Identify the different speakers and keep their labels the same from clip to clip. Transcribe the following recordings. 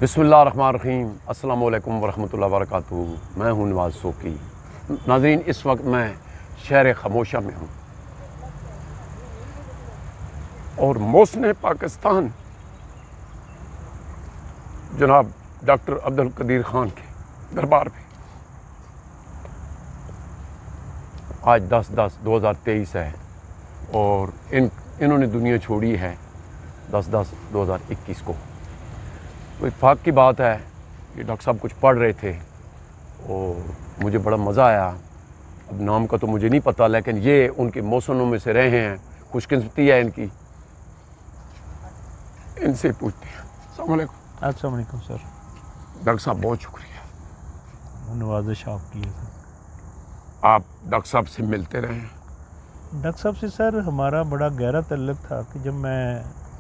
Speaker 1: بسم اللہ الرحمن الرحیم۔ السلام علیکم ورحمۃ اللہ وبرکاتہ۔ میں ہوں نواز سوکی۔ ناظرین، اس وقت میں شہر خاموشہ میں ہوں اور محسن پاکستان جناب ڈاکٹر عبدالقدیر خان کے دربار میں آج 10/10/2023 ہے اور انہوں نے دنیا چھوڑی ہے 10/10/2021 کو۔ تو اتفاق کی بات ہے کہ ڈاکٹر صاحب کچھ پڑھ رہے تھے اور مجھے بڑا مزہ آیا۔ اب نام کا تو مجھے نہیں پتہ، لیکن یہ ان کے محسنوں میں سے رہے ہیں، خوش قسمتی ہے ان کی۔ ان سے پوچھتے ہیں۔ السلام علیکم۔
Speaker 2: السلام علیکم سر۔
Speaker 1: ڈاکٹر صاحب بہت شکریہ،
Speaker 2: نوازش آپ کی ہے سر۔
Speaker 1: آپ ڈاکٹر صاحب سے ملتے رہے ہیں۔
Speaker 2: ڈاکٹر صاحب سے سر ہمارا بڑا گہرا تعلق تھا کہ جب میں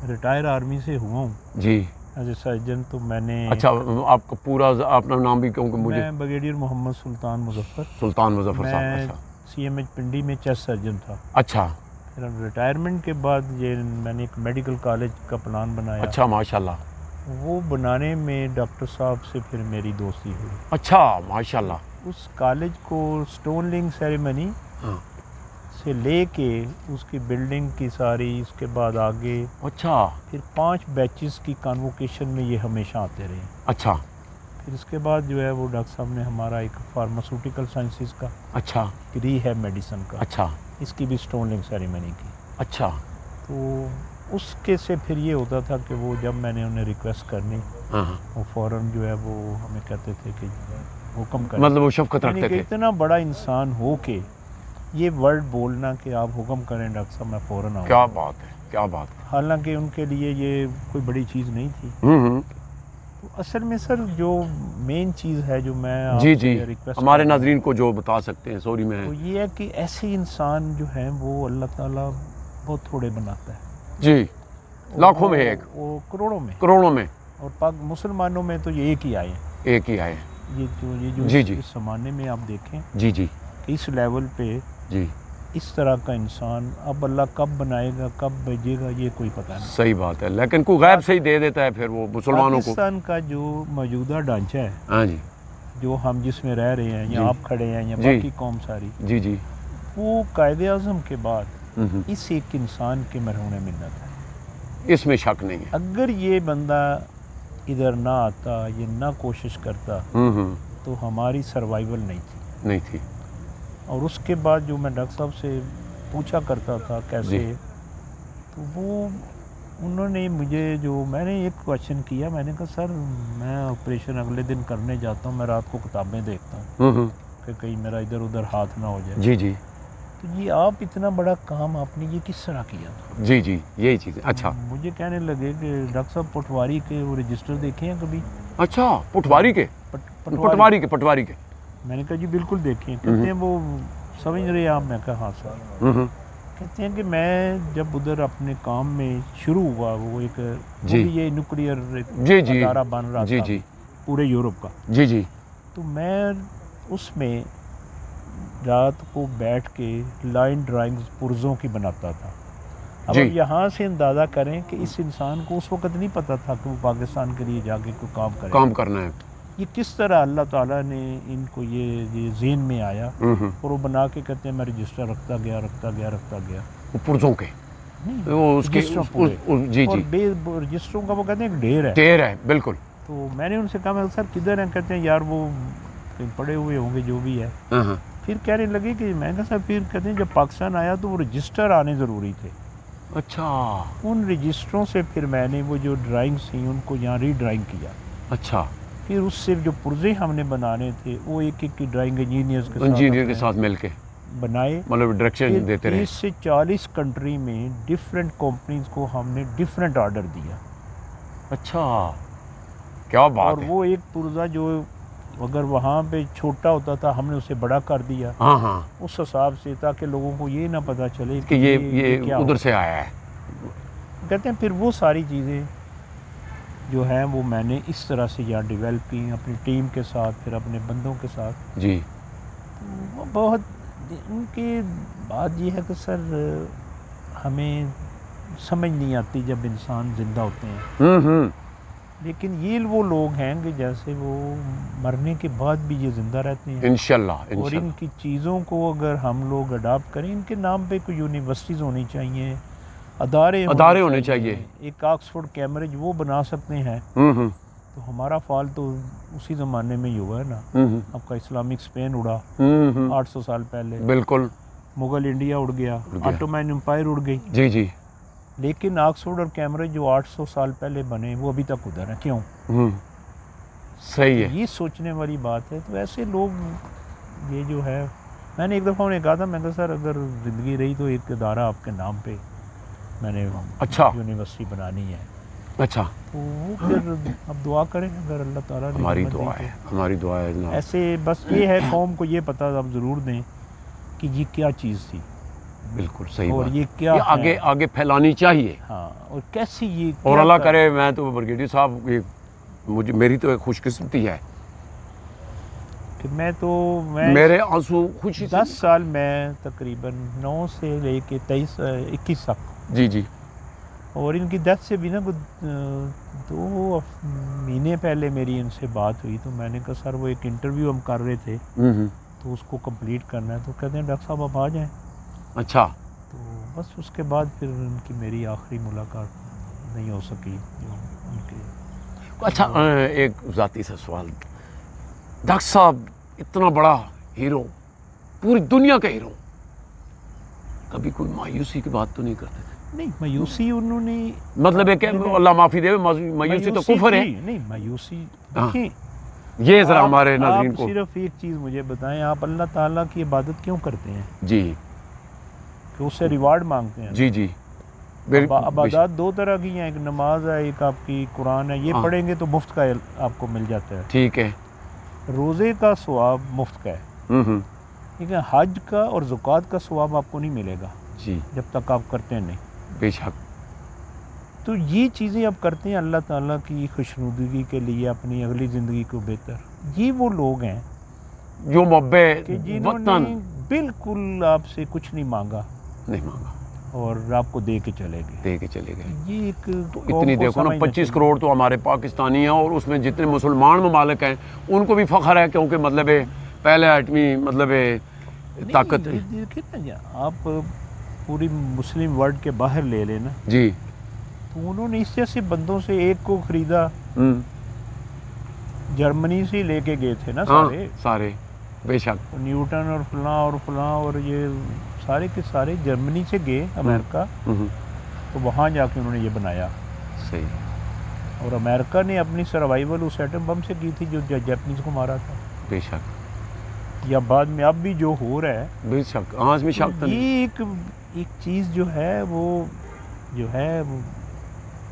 Speaker 2: ریٹائر آرمی سے ہوا ہوں
Speaker 1: جی
Speaker 2: ایز اے سرجن، تو میں نے
Speaker 1: اچھا، آپ کا پورا اپنا نام بھی کہوں کہ مجھے؟
Speaker 2: میں بریگیڈیئر محمد سلطان مظفر
Speaker 1: صاحب۔
Speaker 2: میں
Speaker 1: اچھا
Speaker 2: سی ایم ایچ پنڈی میں چیسٹ سرجن تھا۔
Speaker 1: اچھا
Speaker 2: پھر ریٹائرمنٹ کے بعد میں نے ایک میڈیکل کالج کا پلان بنایا۔
Speaker 1: اچھا، ماشاء اللہ۔
Speaker 2: وہ بنانے میں ڈاکٹر صاحب سے پھر میری دوستی ہوئی۔
Speaker 1: اچھا، ماشاء اللہ۔
Speaker 2: اس کالج کو سٹون لنگ سیریمنی
Speaker 1: ہاں،
Speaker 2: سے لے کے اس کی بلڈنگ کی ساری، اس کے بعد آگے
Speaker 1: اچھا
Speaker 2: پھر 5 بیچز کی کانووکیشن میں یہ ہمیشہ آتے رہے۔
Speaker 1: اچھا
Speaker 2: پھر اس کے بعد جو ہے وہ ڈاکٹر صاحب نے ہمارا ایک فارماسوٹیکل سائنسز کا
Speaker 1: اچھا
Speaker 2: ریہیب میڈیسن کا،
Speaker 1: اچھا
Speaker 2: اس کی بھی سٹون لنگ سیریمنی کی۔
Speaker 1: اچھا
Speaker 2: تو اس کے سے پھر یہ ہوتا تھا کہ وہ جب میں نے انہیں ریکویسٹ کرنی،
Speaker 1: ہاں ہاں،
Speaker 2: وہ فوراً جو ہے وہ ہمیں کہتے تھے کہ حکم کریں۔
Speaker 1: مطلب وہ شفقت
Speaker 2: یعنی
Speaker 1: رکھتے
Speaker 2: کہ
Speaker 1: تھے۔
Speaker 2: اتنا بڑا انسان ہو کے یہ ورڈ بولنا کہ آپ حکم کریں ڈاکٹر صاحب، میں فوراً آؤں۔
Speaker 1: کیا بات ہے، کیا بات ہے۔
Speaker 2: حالانکہ ان کے لیے یہ کوئی بڑی چیز نہیں تھی۔ تو اصل میں سر جو مین چیز ہے جو میں آپ
Speaker 1: جی
Speaker 2: سے
Speaker 1: جی،
Speaker 2: ریکویسٹ
Speaker 1: ہمارے
Speaker 2: کرتا ہوں،
Speaker 1: ناظرین کو جو بتا سکتے ہیں، سوری میں۔
Speaker 2: وہ یہ ہے کہ ایسے انسان جو ہیں وہ اللہ تعالیٰ بہت تھوڑے بناتا ہے۔
Speaker 1: جی، لاکھوں میں ایک،
Speaker 2: وہ کروڑوں میں،
Speaker 1: کروڑوں میں
Speaker 2: اور پاک مسلمانوں میں تو یہ ایک ہی آئے ہیں۔
Speaker 1: ایک ہی آئے ہیں۔
Speaker 2: یہ جو
Speaker 1: جی جی
Speaker 2: اس زمانے میں آپ دیکھیں
Speaker 1: جی جی
Speaker 2: کہ اس لیول پہ
Speaker 1: جی،
Speaker 2: اس طرح کا انسان اب اللہ کب بنائے گا، کب بھیجے گا، یہ کوئی پتہ نہیں۔
Speaker 1: صحیح بات ہے، لیکن کوئی غیب سے ہی دے دیتا ہے پھر وہ مسلمانوں کو۔
Speaker 2: پاکستان کا جو موجودہ ڈھانچہ ہے،
Speaker 1: ہاں جی
Speaker 2: جو ہم جس میں رہ رہے ہیں،
Speaker 1: جی
Speaker 2: یا آپ کھڑے ہیں یا
Speaker 1: جی
Speaker 2: باقی قوم ساری،
Speaker 1: جی جی،
Speaker 2: وہ قائد اعظم کے بعد
Speaker 1: ہوں،
Speaker 2: اس ایک انسان کے مرہون منت ہے۔
Speaker 1: اس میں شک نہیں ہے۔
Speaker 2: اگر یہ بندہ ادھر نہ آتا، یہ نہ کوشش کرتا، تو ہماری سروائیول نہیں تھی۔
Speaker 1: نہیں تھی۔
Speaker 2: اور اس کے بعد جو میں ڈاکٹر صاحب سے پوچھا کرتا تھا کیسے،
Speaker 1: جی،
Speaker 2: تو وہ انہوں نے مجھے میں نے ایک کویشچن کیا، میں نے کہا سر میں آپریشن اگلے دن کرنے جاتا ہوں، میں رات کو کتابیں دیکھتا ہوں کہ کہیں میرا ادھر ادھر ہاتھ نہ ہو جائے۔
Speaker 1: جی جی
Speaker 2: تو یہ آپ اتنا بڑا کام آپ نے یہ کس طرح کیا تھا؟
Speaker 1: جی جی، یہی چیز ہے۔ اچھا
Speaker 2: مجھے کہنے لگے کہ ڈاکٹر صاحب پٹواری کے وہ رجسٹر دیکھے ہیں کبھی؟
Speaker 1: اچھا، پٹواری کے؟ پٹواری کے۔
Speaker 2: میں نے کہا جی بالکل دیکھیں۔ کہتے ہیں وہ سمجھ رہے آپ؟ میں کہا ہاں سر۔ کہتے ہیں کہ میں جب ادھر اپنے کام میں شروع ہوا، وہ ایک
Speaker 1: جی،
Speaker 2: یہ نیوکلیئر
Speaker 1: جی جی
Speaker 2: ادارہ بن رہا
Speaker 1: جی
Speaker 2: تھا
Speaker 1: جی
Speaker 2: پورے یورپ کا،
Speaker 1: جی جی
Speaker 2: تو میں اس میں رات کو بیٹھ کے لائن ڈرائنگز پرزوں کی بناتا تھا۔ اب
Speaker 1: جی،
Speaker 2: آپ یہاں سے اندازہ کریں کہ اس انسان کو اس وقت نہیں پتہ تھا کہ وہ پاکستان کے لیے جا کے کوئی کام کرے،
Speaker 1: کام کرنا ہے۔
Speaker 2: یہ کس طرح اللہ تعالیٰ نے ان کو یہ ذہن میں آیا، اور وہ بنا کے کہتے ہیں میں رجسٹر رکھتا گیا۔
Speaker 1: وہ پرزوں کے، وہ اس کے، جی
Speaker 2: اور
Speaker 1: جی،
Speaker 2: بے رجسٹروں کا وہ کہتے ہیں ایک ڈھیر ہے۔
Speaker 1: ڈیر ہے، بالکل۔
Speaker 2: تو میں نے ان سے کہا میں سر کدھر ہیں؟ کہتے ہیں یار وہ کہیں پڑے ہوئے ہوں گے جو بھی ہے۔ پھر کہنے لگے کہ میں کہا سر پھر کہتے ہیں جب پاکستان آیا تو وہ رجسٹر آنے ضروری تھے۔
Speaker 1: اچھا
Speaker 2: ان رجسٹروں سے پھر میں نے وہ جو ڈرائنگس تھیں ان کو یہاں ری ڈرائنگ کیا۔
Speaker 1: اچھا،
Speaker 2: پھر اس سے جو پرزے ہم نے بنانے تھے وہ ایک ایک کی ڈرائنگ
Speaker 1: انجینئر کے ساتھ مل کے
Speaker 2: بنائے،
Speaker 1: مطلب ڈائریکشن دیتے رہے۔
Speaker 2: 30 سے 40 کنٹری میں ڈفرینٹ کمپنیز کو ہم نے ڈفرینٹ آرڈر دیا۔
Speaker 1: اچھا، کیا بات
Speaker 2: اور
Speaker 1: ہے۔
Speaker 2: وہ ایک پرزہ جو اگر وہاں پہ چھوٹا ہوتا تھا ہم نے اسے بڑا کر دیا،
Speaker 1: ہاں ہاں،
Speaker 2: اس حساب سے، تاکہ لوگوں کو یہ نہ پتہ چلے
Speaker 1: کہ یہ
Speaker 2: کیا
Speaker 1: ادھر سے آیا ہے۔
Speaker 2: کہتے ہیں پھر وہ ساری چیزیں جو ہیں وہ میں نے اس طرح سے یہاں ڈیولپ کی اپنی ٹیم کے ساتھ، پھر اپنے بندوں کے ساتھ۔
Speaker 1: جی،
Speaker 2: وہ بہت ان کی بات یہ ہے کہ سر ہمیں سمجھ نہیں آتی جب انسان زندہ ہوتے ہیں لیکن یہ وہ لوگ ہیں کہ جیسے وہ مرنے کے بعد بھی یہ زندہ رہتے ہیں،
Speaker 1: انشاءاللہ
Speaker 2: اور
Speaker 1: انشاءاللہ
Speaker 2: ان کی چیزوں کو اگر ہم لوگ اڈاپٹ کریں، ان کے نام پہ کوئی یونیورسٹیز ہونی چاہیے، ادارے
Speaker 1: ہونے چاہیے۔
Speaker 2: ایک آکسفورڈ کیمبرج وہ بنا سکتے ہیں، تو ہمارا فال تو اسی زمانے میں ہی ہوا ہے نا۔ آپ کا اسلامک اسپین اڑا 800 سال پہلے،
Speaker 1: بالکل،
Speaker 2: مغل انڈیا اڑ گیا، آٹومین امپائر اڑ گئی،
Speaker 1: جی جی،
Speaker 2: لیکن آکسفورڈ اور کیمبرج جو 800 سال پہلے بنے وہ ابھی تک ادھر ہیں۔ کیوں؟
Speaker 1: صحیح ہے۔
Speaker 2: یہ سوچنے والی بات ہے۔ تو ایسے لوگ یہ جو ہے، میں نے ایک دفعہ انہیں کہا تھا، میں کہا سر اگر زندگی رہی تو ایک ادارہ آپ کے نام پہ میں نے
Speaker 1: اچھا
Speaker 2: یونیورسٹی بنانی ہے۔
Speaker 1: اچھا،
Speaker 2: تو وہ پھر اب دعا کریں اگر اللہ تعالیٰ نے
Speaker 1: ہماری
Speaker 2: ہمت دی
Speaker 1: دعا
Speaker 2: تو۔
Speaker 1: ہے، ہماری دعا ہے جناب۔
Speaker 2: ایسے بس یہ ہے قوم کو یہ پتہ اب ضرور دیں کہ یہ کیا چیز تھی،
Speaker 1: بالکل صحیح
Speaker 2: اور
Speaker 1: بات،
Speaker 2: یہ کیا
Speaker 1: یہ آگے
Speaker 2: ہے،
Speaker 1: آگے پھیلانی چاہیے،
Speaker 2: ہاں، اور کیسی یہ
Speaker 1: اور
Speaker 2: کیا
Speaker 1: اللہ
Speaker 2: کر-
Speaker 1: کرے میں تو بریگیڈیئر صاحب مجھے میری تو ایک خوش قسمتی ہے،
Speaker 2: کہ میں
Speaker 1: میرے آنسو خوشی سے
Speaker 2: 10 سال میں تقریباً 9 سے لے کے 21 تک،
Speaker 1: جی جی،
Speaker 2: اور ان کی ڈیتھ سے بھی نا 2 مہینے پہلے میری ان سے بات ہوئی، تو میں نے کہا سر وہ ایک انٹرویو ہم کر رہے تھے تو اس کو کمپلیٹ کرنا ہے، تو کہتے ہیں ڈاکٹر صاحب آپ آ جائیں۔
Speaker 1: اچھا،
Speaker 2: تو بس اس کے بعد پھر ان کی میری آخری ملاقات نہیں ہو سکی جو ان کے۔
Speaker 1: اچھا، ایک ذاتی سا سوال، ڈاکٹر صاحب اتنا بڑا ہیرو، پوری دنیا کا ہیرو، کبھی کوئی مایوسی کی بات تو نہیں کرتے تھے؟
Speaker 2: نہیں، مایوسی انہوں نے،
Speaker 1: مطلب ہے کہ اللہ معافی دے، مایوسی تو کفر ہے،
Speaker 2: نہیں مایوسی
Speaker 1: ہاں،
Speaker 2: دیکھیں،
Speaker 1: یہ ذرا ہمارے ناظرین
Speaker 2: آپ
Speaker 1: کو،
Speaker 2: صرف ایک چیز مجھے بتائیں، آپ اللہ تعالیٰ کی عبادت کیوں کرتے ہیں؟
Speaker 1: جی
Speaker 2: کہ اس سے ریوارڈ مانگتے ہیں؟
Speaker 1: جی جی،
Speaker 2: عبادات 2 طرح کی ہیں، ایک نماز ہے، ایک آپ کی قرآن ہے، یہ
Speaker 1: ہاں،
Speaker 2: پڑھیں گے تو مفت کا آپ کو مل جاتا ہے۔
Speaker 1: ٹھیک ہے،
Speaker 2: روزے کا ثواب مفت کا ہے، ٹھیک ہے، حج کا اور زکوٰۃ کا ثواب آپ کو نہیں ملے گا
Speaker 1: جی،
Speaker 2: جب تک آپ کرتے نہیں۔
Speaker 1: بے شک،
Speaker 2: تو یہ چیزیں آپ کرتے ہیں اللہ تعالیٰ کی خوشنودگی کے لیے، اپنی اگلی زندگی کو بہتر۔ یہ وہ لوگ ہیں
Speaker 1: جو محبے
Speaker 2: کہ جنہوں
Speaker 1: وطن
Speaker 2: نے بالکل آپ سے کچھ نہیں مانگا
Speaker 1: نہیں مانگا،
Speaker 2: اور آپ کو دے کے چلے گئے۔
Speaker 1: دے کے چلے گئے،
Speaker 2: یہ ایک
Speaker 1: تو
Speaker 2: قوم
Speaker 1: اتنی
Speaker 2: کو
Speaker 1: دیکھو نا،
Speaker 2: سمجھنا
Speaker 1: 25
Speaker 2: چاہیے۔
Speaker 1: کروڑ تو ہمارے پاکستانی ہیں، اور اس میں جتنے مسلمان ممالک ہیں ان کو بھی فخر ہے، کیونکہ مطلب ہے پہلے ایٹمی مطلب ہے طاقت ہے۔
Speaker 2: نہیں، دیکھیں نا، آپ پوری مسلم ورلڈ کے باہر لے لیں نا،
Speaker 1: جی،
Speaker 2: تو انہوں نے اس جیسے بندوں سے ایک کو خریدا، جرمنی سے لے کے گئے تھے نا
Speaker 1: ہاں
Speaker 2: سارے،
Speaker 1: سارے، بے شک،
Speaker 2: نیوٹن اور فلاں اور یہ سارے کے سارے جرمنی سے گئے امریکہ، تو وہاں جا کے انہوں نے یہ بنایا،
Speaker 1: صحیح،
Speaker 2: اور امریکہ نے اپنی سروائیول اس ایٹم بم سے کی تھی جو جاپنیز کو مارا تھا،
Speaker 1: بے شک،
Speaker 2: یا بعد میں اب بھی جو ہو رہا ہے۔
Speaker 1: بے شک، ہاں اس میں شک تو نہیں،
Speaker 2: یہ ایک چیز جو ہے وہ جو ہے وہ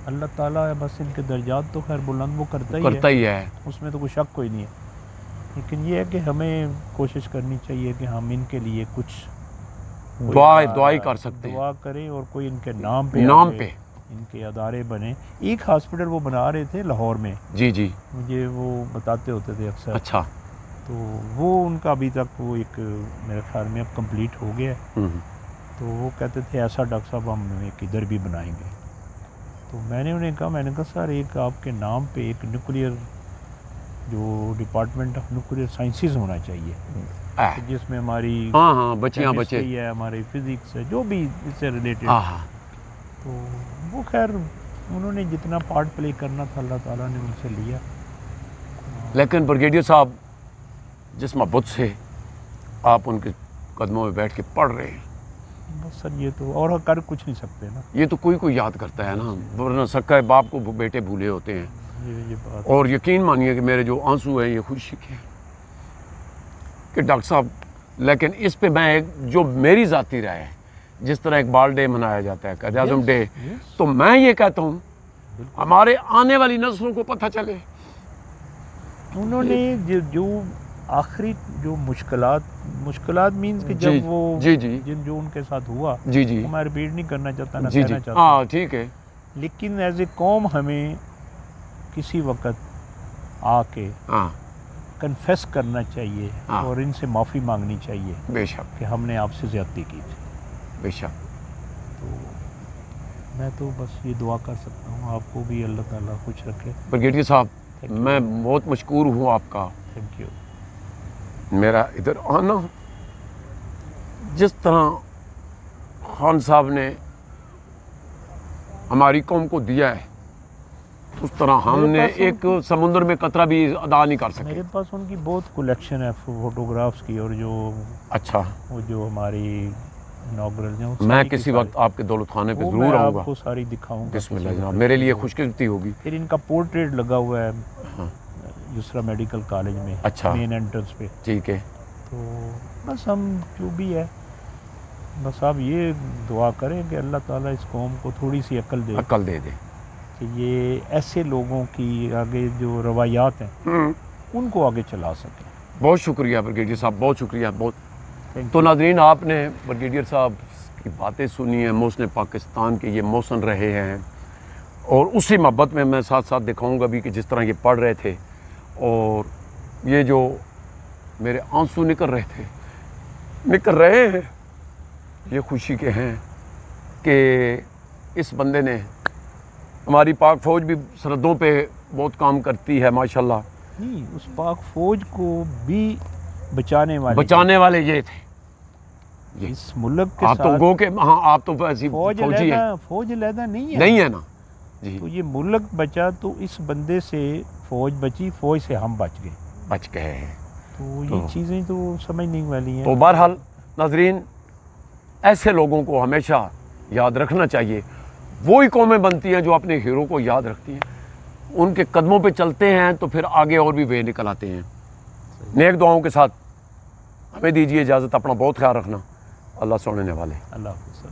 Speaker 2: اللہ تعالیٰ ہے، بس ان کے درجات تو خیر بلند وہ کرتا ہی ہے، اس میں تو کوئی شک کوئی نہیں ہے، لیکن یہ ہے کہ ہمیں کوشش کرنی چاہیے کہ ہم ان کے لیے کچھ
Speaker 1: دعائی کر سکتے ہیں،
Speaker 2: دعا کریں، اور کوئی ان کے نام پہ ان کے ادارے بنے۔ ایک ہاسپٹل وہ بنا رہے تھے لاہور میں،
Speaker 1: جی جی،
Speaker 2: مجھے وہ بتاتے ہوتے تھے اکثر،
Speaker 1: اچھا،
Speaker 2: تو وہ ان کا ابھی تک وہ ایک میرے خیال میں اب کمپلیٹ ہو گیا ہے، تو وہ کہتے تھے ایسا ڈاکٹر صاحب ہم ایک ادھر بھی بنائیں گے۔ تو میں نے انہیں کہا سر ایک آپ کے نام پہ ایک نیوکلیئر جو ڈپارٹمنٹ آف نیوکلیئر سائنسز ہونا چاہیے، جس میں ہماری
Speaker 1: ہاں بچیاں بچے
Speaker 2: کیمسٹری ہے، ہماری فزکس ہے، جو بھی اس سے ریلیٹڈ، تو وہ خیر انہوں نے جتنا پارٹ پلے کرنا تھا اللہ تعالیٰ نے ان سے لیا۔
Speaker 1: لیکن بریگیڈیئر صاحب جس محبت سے آپ ان کے قدموں میں بیٹھ کے پڑھ رہے ہیں،
Speaker 2: بس سر یہ تو اور کر کچھ نہیں سکتے نا،
Speaker 1: یہ تو کوئی یاد کرتا ہے نا، ورنہ سکا باپ کو بیٹے بھولے ہوتے ہیں،
Speaker 2: یہ بات،
Speaker 1: اور یقین مانیے کہ میرے جو آنسو ہیں یہ خوشی کے ہیں کہ ڈاکٹر صاحب، لیکن اس پہ میں جو میری ذاتی رائے ہے، جس طرح اقبال ڈے منایا جاتا ہے، قائد اعظم ڈے، تو میں یہ کہتا ہوں ہمارے آنے والی نسلوں کو پتہ چلے
Speaker 2: انہوں نے جو آخری جو مشکلات مینز کہ جب وہ جو ان کے ساتھ ہوا، وہ میں ریپیٹ نہیں کرنا چاہتا، نہ کہنا چاہتا،
Speaker 1: ہاں ٹھیک ہے،
Speaker 2: لیکن ایز اے قوم ہمیں کسی وقت آ کے کنفیس کرنا چاہیے اور ان سے معافی مانگنی چاہیے،
Speaker 1: بے شک،
Speaker 2: کہ ہم نے آپ سے زیادتی کی تھی،
Speaker 1: بے شک،
Speaker 2: تو میں تو بس یہ دعا کر سکتا ہوں آپ کو بھی اللہ تعالیٰ خوش رکھے.
Speaker 1: بریگیڈیئر صاحب
Speaker 2: Thank you.
Speaker 1: میں بہت مشکور ہوں آپ کا.
Speaker 2: Thank you.
Speaker 1: میرا ادھر آنا جس طرح خان صاحب نے ہماری قوم کو دیا ہے اس طرح ہم
Speaker 2: میرے
Speaker 1: نے
Speaker 2: پاس
Speaker 1: ایک سمندر میں قطرہ بھی ادا نہیں کر سکے.
Speaker 2: میرے پاس ان کی بہت کلیکشن ہے فوٹوگرافس کی, اور جو
Speaker 1: اچھا
Speaker 2: وہ جو ہماری انوگرل ہیں
Speaker 1: میں کسی وقت آپ کے دولت خانے پہ ضرور آؤں گا.
Speaker 2: آپ کو ساری دکھاؤں گا.
Speaker 1: بسم اللہ جناب, میرے لیے خوش قسمتی ہوگی.
Speaker 2: پھر ان کا پورٹریٹ لگا ہوا ہے
Speaker 1: ہاں
Speaker 2: یسرا میڈیکل کالج میں,
Speaker 1: اچھا.
Speaker 2: مین انٹرنس پہ.
Speaker 1: ٹھیک ہے.
Speaker 2: تو بس ہم جو بھی ہے بس آپ یہ دعا کریں کہ اللہ تعالیٰ اس قوم کو تھوڑی سی عقل دے
Speaker 1: عقل دے دے.
Speaker 2: کہ یہ ایسے لوگوں کی آگے جو روایات ہیں ان کو آگے چلا سکیں.
Speaker 1: بہت شکریہ بریگیڈیئر صاحب, بہت شکریہ. بہت تو ناظرین, آپ نے بریگیڈیئر صاحب کی باتیں سنی ہیں. محسن پاکستان کے یہ محسن رہے ہیں, اور اسی محبت میں میں ساتھ ساتھ دکھاؤں گا بھی کہ جس طرح یہ پڑھ رہے تھے, اور یہ جو میرے آنسو نکل رہے ہیں یہ خوشی کے ہیں کہ اس بندے نے, ہماری پاک فوج بھی سرحدوں پہ بہت کام کرتی ہے ماشاءاللہ.
Speaker 2: نہیں, اس پاک فوج کو بھی بچانے والے
Speaker 1: یہ تھے.
Speaker 2: اس ملک کے
Speaker 1: آپ تو
Speaker 2: ساتھ
Speaker 1: گو کہ ہاں آپ تو ایسی
Speaker 2: فوج
Speaker 1: فوجی ہیں.
Speaker 2: فوج علیحدہ نہیں ہے.
Speaker 1: نہیں ہے نا جی.
Speaker 2: تو یہ ملک بچا تو اس بندے سے فوج بچی, فوج سے ہم بچ گئے.
Speaker 1: بچ گئے ہیں.
Speaker 2: تو یہ چیزیں تو سمجھنے والی ہیں.
Speaker 1: تو بہرحال ناظرین, ایسے لوگوں کو ہمیشہ یاد رکھنا چاہیے. وہی قومیں بنتی ہیں جو اپنے ہیرو کو یاد رکھتی ہیں, ان کے قدموں پہ چلتے ہیں تو پھر آگے اور بھی وے نکل آتے ہیں. نیک دعاؤں کے ساتھ ہمیں دیجیے اجازت. اپنا بہت خیال رکھنا. اللہ سننے والے.
Speaker 2: اللہ حافظ سر.